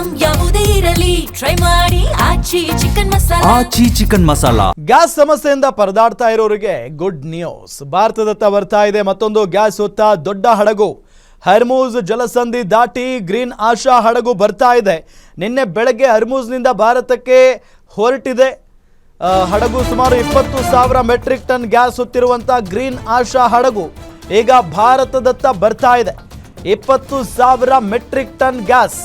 Item ಯಾವುದೇ ಇರಲಿ try ಮಾಡಿ ಆಚಿ ಚಿಕನ್ ಮಸಾಲಾ. ಗ್ಯಾಸ್ ಸಮಸ್ಯೆಯಿಂದ ಪರದಾಡ್ತಾ ಇರೋರಿಗೆ ಗುಡ್ ನ್ಯೂಸ್. ಭಾರತದತ್ತ ಬರ್ತಾ ಇದೆ ಮತ್ತೊಂದು ಗ್ಯಾಸ್ ಹೊತ್ತ ದೊಡ್ಡ ಹಡಗು. ಹರ್ಮೂಜ್ ಜಲಸಂಧಿ ದಾಟಿ ಗ್ರೀನ್ ಆಶಾ ಹಡಗು ಬರ್ತಾ ಇದೆ. ನಿನ್ನೆ ಬೆಳಗ್ಗೆ ಹರ್ಮೂಜ್ನಿಂದ ಭಾರತಕ್ಕೆ ಹೊರಟಿದೆ ಹಡಗು. ಸುಮಾರು 20,000 ಮೆಟ್ರಿಕ್ ಟನ್ ಗ್ಯಾಸ್ ಹೊತ್ತಿರುವಂಥ ಗ್ರೀನ್ ಆಶಾ ಹಡಗು ಈಗ ಭಾರತದತ್ತ ಬರ್ತಾ ಇದೆ. 20,000 ಮೆಟ್ರಿಕ್ ಟನ್ ಗ್ಯಾಸ್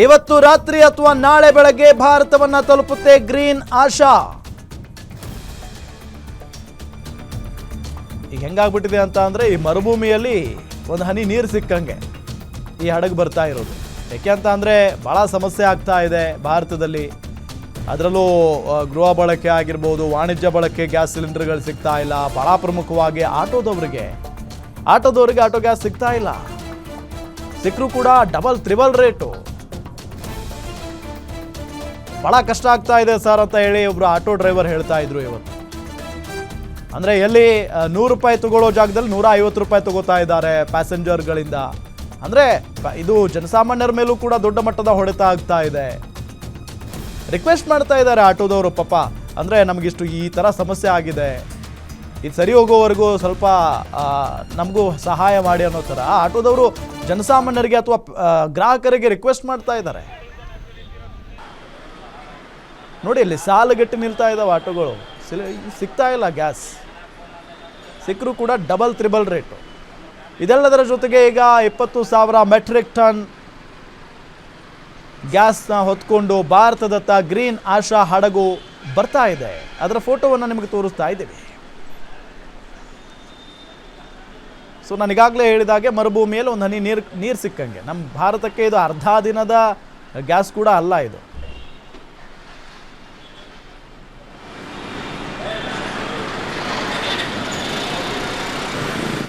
ಇವತ್ತು ರಾತ್ರಿ ಅಥವಾ ನಾಳೆ ಬೆಳಗ್ಗೆ ಭಾರತವನ್ನ ತಲುಪುತ್ತೆ ಗ್ರೀನ್ ಆಶಾ. ಈಗ ಹೆಂಗಾಗ್ಬಿಟ್ಟಿದೆ ಅಂತ ಅಂದ್ರೆ, ಈ ಮರುಭೂಮಿಯಲ್ಲಿ ಒಂದು ಹನಿ ನೀರು ಸಿಕ್ಕಂಗೆ ಈ ಹಡಗು ಬರ್ತಾ ಇರೋದು. ಯಾಕೆ ಅಂತ ಅಂದ್ರೆ ಬಹಳ ಸಮಸ್ಯೆ ಆಗ್ತಾ ಇದೆ ಭಾರತದಲ್ಲಿ. ಅದರಲ್ಲೂ ಗೃಹ ಬಳಕೆ ಆಗಿರ್ಬೋದು, ವಾಣಿಜ್ಯ ಬಳಕೆ ಗ್ಯಾಸ್ ಸಿಲಿಂಡರ್ಗಳು ಸಿಗ್ತಾ ಇಲ್ಲ. ಬಹಳ ಪ್ರಮುಖವಾಗಿ ಆಟೋ ಗ್ಯಾಸ್ ಸಿಗ್ತಾ ಇಲ್ಲ. ಸಿಕ್ಕರೂ ಕೂಡ ಡಬಲ್ ತ್ರಿಬಲ್ ರೇಟು. ಬಹಳ ಕಷ್ಟ ಆಗ್ತಾ ಇದೆ ಸರ್ ಅಂತ ಹೇಳಿ ಒಬ್ರು ಆಟೋ ಡ್ರೈವರ್ ಹೇಳ್ತಾ ಇದ್ರು ಇವತ್ತು. ಅಂದರೆ ಎಲ್ಲಿ 100 ರೂಪಾಯಿ ತಗೊಳ್ಳೋ ಜಾಗದಲ್ಲಿ 150 ರೂಪಾಯಿ ತಗೋತಾ ಇದ್ದಾರೆ ಪ್ಯಾಸೆಂಜರ್ಗಳಿಂದ. ಅಂದರೆ ಇದು ಜನಸಾಮಾನ್ಯರ ಮೇಲೂ ಕೂಡ ದೊಡ್ಡ ಮಟ್ಟದ ಹೊಡೆತ ಆಗ್ತಾ ಇದೆ. ರಿಕ್ವೆಸ್ಟ್ ಮಾಡ್ತಾ ಇದ್ದಾರೆ ಆಟೋದವರು, ಪಾಪ ಅಂದರೆ ನಮಗಿಷ್ಟು ಈ ಥರ ಸಮಸ್ಯೆ ಆಗಿದೆ, ಇದು ಸರಿ ಹೋಗೋವರೆಗೂ ಸ್ವಲ್ಪ ನಮಗೂ ಸಹಾಯ ಮಾಡಿ ಅನ್ನೋ ಥರ ಆಟೋದವರು ಜನಸಾಮಾನ್ಯರಿಗೆ ಅಥವಾ ಗ್ರಾಹಕರಿಗೆ ರಿಕ್ವೆಸ್ಟ್ ಮಾಡ್ತಾ ಇದ್ದಾರೆ. ನೋಡಿ, ಇಲ್ಲಿ ಸಾಲುಗಟ್ಟಿ ನಿಲ್ತಾ ಇದ್ದಾವೆ ಆಟೋಗಳು. ಸಿಗ್ತಾ ಇಲ್ಲ ಗ್ಯಾಸ್. ಸಿಕ್ಕರೂ ಕೂಡ ಡಬಲ್ ತ್ರಿಬಲ್ ರೇಟು. ಇದೆಲ್ಲದರ ಜೊತೆಗೆ ಈಗ 20,000 ಮೆಟ್ರಿಕ್ ಟನ್ ಗ್ಯಾಸ್ನ ಹೊತ್ಕೊಂಡು ಭಾರತದತ್ತ ಗ್ರೀನ್ ಆಶಾ ಹಡಗು ಬರ್ತಾ ಇದೆ. ಅದರ ಫೋಟೋವನ್ನು ನಿಮಗೆ ತೋರಿಸ್ತಾ ಇದ್ದೀವಿ. ಸೊ ನನಗಾಗಲೇ ಹೇಳಿದಾಗೆ ಮರುಭೂಮಿಯಲ್ಲಿ ಒಂದು ಹನಿ ನೀರು ಸಿಕ್ಕಂಗೆ. ನಮ್ಮ ಭಾರತಕ್ಕೆ ಇದು ಅರ್ಧ ದಿನದ ಗ್ಯಾಸ್ ಕೂಡ ಅಲ್ಲ ಇದು.